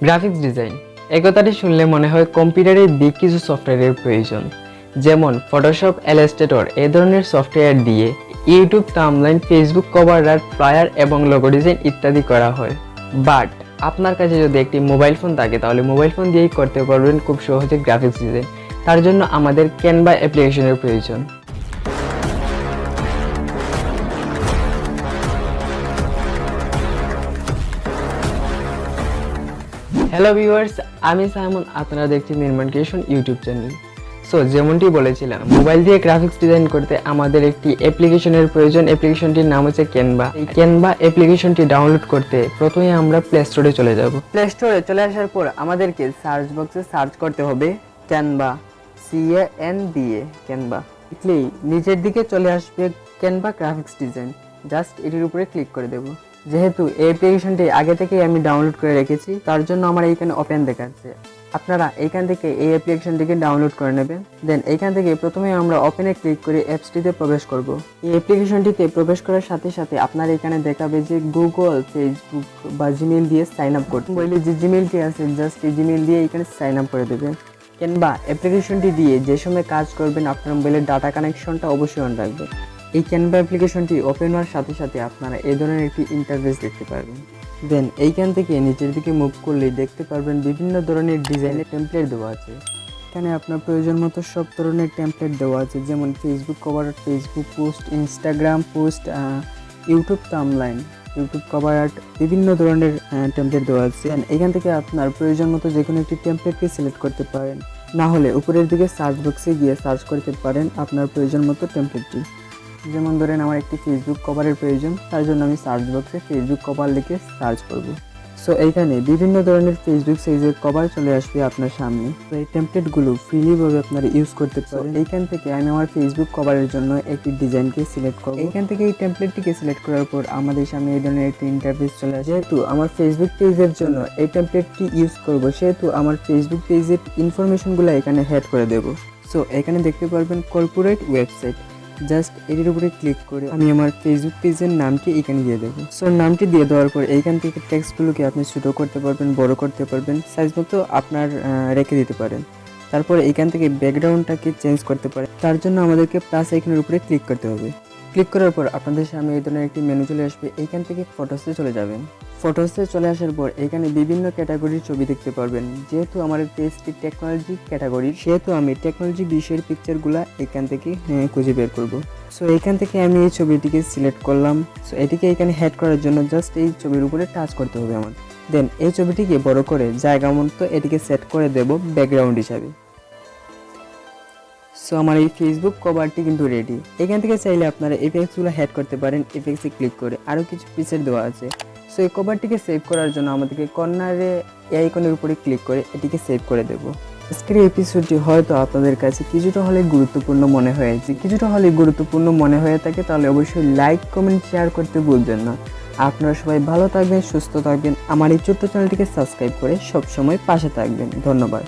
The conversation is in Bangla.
গ্রাফিক্স ডিজাইন এই কথাটি শুনলে মনে হয় কম্পিউটারে বিগ কিছু সফটওয়্যারের প্রয়োজন, যেমন ফটোশপ, ইলাস্ট্রেটর এই ধরনের সফটওয়্যার দিয়ে YouTube thumbnail, Facebook cover art, flyer এবং লোগো ডিজাইন ইত্যাদি করা হয়। বাট আপনার কাছে যদি একটি মোবাইল ফোন থাকে তাহলে মোবাইল ফোন দিয়েই করতে পারবেন খুব সহজে গ্রাফিক্স ডিজাইন। তার জন্য আমাদের ক্যানভা অ্যাপ্লিকেশনের প্রয়োজন। হ্যালো ভিউয়ার্স, আমি সাইমন, আপনারা দেখছেন NirmanCreation ইউটিউব চ্যানেল। সো যেমনটি বলেছিলাম, মোবাইল দিয়ে গ্রাফিক্স ডিজাইন করতে আমাদের একটি অ্যাপ্লিকেশনের প্রয়োজন। অ্যাপ্লিকেশনটির নাম হচ্ছে ক্যানভা। এই ক্যানভা অ্যাপ্লিকেশনটি ডাউনলোড করতে প্রথমে আমরা প্লে স্টোরে চলে যাব। প্লে স্টোরে চলে আসার পর আমাদেরকে সার্চ বক্সে সার্চ করতে হবে ক্যানভা, CANVA ক্যানভা। লিখলেই নিচের দিকে চলে আসবে ক্যানভা গ্রাফিক্স ডিজাইন। জাস্ট এটির উপরে ক্লিক করে দেব। যেহেতু এই অ্যাপ্লিকেশনটি আগে থেকেই আমি ডাউনলোড করে রেখেছি, তার জন্য আমার এইখানে ওপেন দেখাচ্ছে। আপনারা এইখান থেকে এই অ্যাপ্লিকেশনটিকে ডাউনলোড করে নেবেন। দেন এইখান থেকে প্রথমে আমরা ওপেনে ক্লিক করে অ্যাপসটিতে প্রবেশ করব। এই অ্যাপ্লিকেশনটিতে প্রবেশ করার সাথে সাথে আপনার এখানে দেখাবে যে গুগল, ফেসবুক বা জিমেইল দিয়ে সাইন আপ করতে। বলে যে জিমেইলটি আছে, জাস্ট এই জিমেইল দিয়ে এখানে সাইন আপ করে দেবেন। ক্যানভা অ্যাপ্লিকেশনটি দিয়ে যে সময় কাজ করবেন আপনার মোবাইলের ডাটা কানেকশনটা অবশ্যই অন রাখবেন। এই ক্যানভা অ্যাপ্লিকেশনটি ওপেন হওয়ার সাথে সাথে আপনারা এই ধরনের একটি ইন্টারফেস দেখতে পারবেন। দেন এইখান থেকে নিচের দিকে মুভ করলেই দেখতে পারবেন বিভিন্ন ধরনের ডিজাইনের টেমপ্লেট দেওয়া আছে। এখানে আপনার প্রয়োজন মতো সব ধরনের টেমপ্লেট দেওয়া আছে, যেমন Facebook cover, Facebook post, Instagram post, YouTube thumbnail, YouTube cover art, বিভিন্ন ধরনের টেমপ্লেট দেওয়া আছে। এখান থেকে আপনার প্রয়োজন মতো যে কোনো একটি টেমপ্লেটকে সিলেক্ট করতে পারেন, না হলে উপরের দিকে সার্চ বক্সে গিয়ে সার্চ করতে পারেন আপনার প্রয়োজন মতো টেমপ্লেটটি। যেমন ধরেন আমার একটি ফেসবুক কভারের প্রয়োজন, তার জন্য আমি সার্চ বক্সে ফেসবুক কভার লিখে সার্চ করব। সো এইখানে বিভিন্ন ধরনের ফেসবুক সাইজের কভার চলে আসবে আপনার সামনে। তো এই টেমপ্লেটগুলো ফ্রিলিভাবে আপনারা ইউজ করতে পারেন। এইখান থেকে আমি আমার ফেসবুক কভারের জন্য একটি ডিজাইনকে সিলেক্ট করব। এইখান থেকে এই টেমপ্লেটটিকে সিলেক্ট করার পর আমাদের সামনে এই ধরনের একটি ইন্টারফেস চলে আসে। যেহেতু আমার ফেসবুক পেজের জন্য এই টেমপ্লেটটি ইউজ করব, সেহেতু আমার ফেসবুক পেজের ইনফরমেশনগুলো এখানে হেড করে দেব। সো এখানে দেখতে পারবেন কর্পোরেট ওয়েবসাইট। জাস্ট এটির উপরে ক্লিক করে আমি আমার ফেসবুক পেজের নামটি এখানে দিয়ে দেবো। সো নামটি দিয়ে দেওয়ার পর এইখান থেকে টেক্সটগুলোকে আপনি ছোটো করতে পারবেন, বড় করতে পারবেন, সাইজ মতো আপনার রেখে দিতে পারেন। তারপর এইখান থেকে ব্যাকগ্রাউন্ডটাকে চেঞ্জ করতে পারেন। তার জন্য আমাদেরকে প্লাস আইকনের উপরে ক্লিক করতে হবে। ক্লিক করার পর আপনাদের সামনে এই ধরনের একটি মেনু চলে আসবে। এইখান থেকে ফটোসে চলে যাবেন। ফটোসে চলে আসার পর এখানে বিভিন্ন ক্যাটাগরির ছবি দেখতে পারবেন। যেহেতু আমার পেজটি টেকনোলজি ক্যাটাগরির, সেহেতু আমি টেকনোলজি বিষয়ের পিকচারগুলো এখান থেকে খুঁজে বের করব। সো এইখান থেকে আমি এই ছবিটিকে সিলেক্ট করলাম। সো এটিকে এখানে হেড করার জন্য জাস্ট এই ছবির উপরে টাচ করতে হবে আমার। দেন এই ছবিটিকে বড় করে জায়গা মতো এটিকে সেট করে দেব ব্যাকগ্রাউন্ড হিসাবে। সো আমার এই ফেসবুক কভারটি কিন্তু রেডি। এখান থেকে চাইলে আপনারা এফেক্টসগুলো হেড করতে পারেন। এফেক্টসে ক্লিক করে আরও কিছু পিকচার দেওয়া আছে। সো এই কভারটিকে সেভ করার জন্য আমাদেরকে কর্নারে এই আইকনের উপরে ক্লিক করে এটিকে সেভ করে দেব। আজকের এপিসোডটি হয়তো আপনাদের কাছে কিছুটা হলে গুরুত্বপূর্ণ মনে হয়েছে। কিছুটা হলে গুরুত্বপূর্ণ মনে হয়ে থাকে তাহলে অবশ্যই লাইক, কমেন্ট, শেয়ার করতে ভুলবেন না। আপনারা সবাই ভালো থাকবেন, সুস্থ থাকবেন। আমার এই ছোট্ট চ্যানেলটিকে সাবস্ক্রাইব করে সবসময় পাশে থাকবেন। ধন্যবাদ।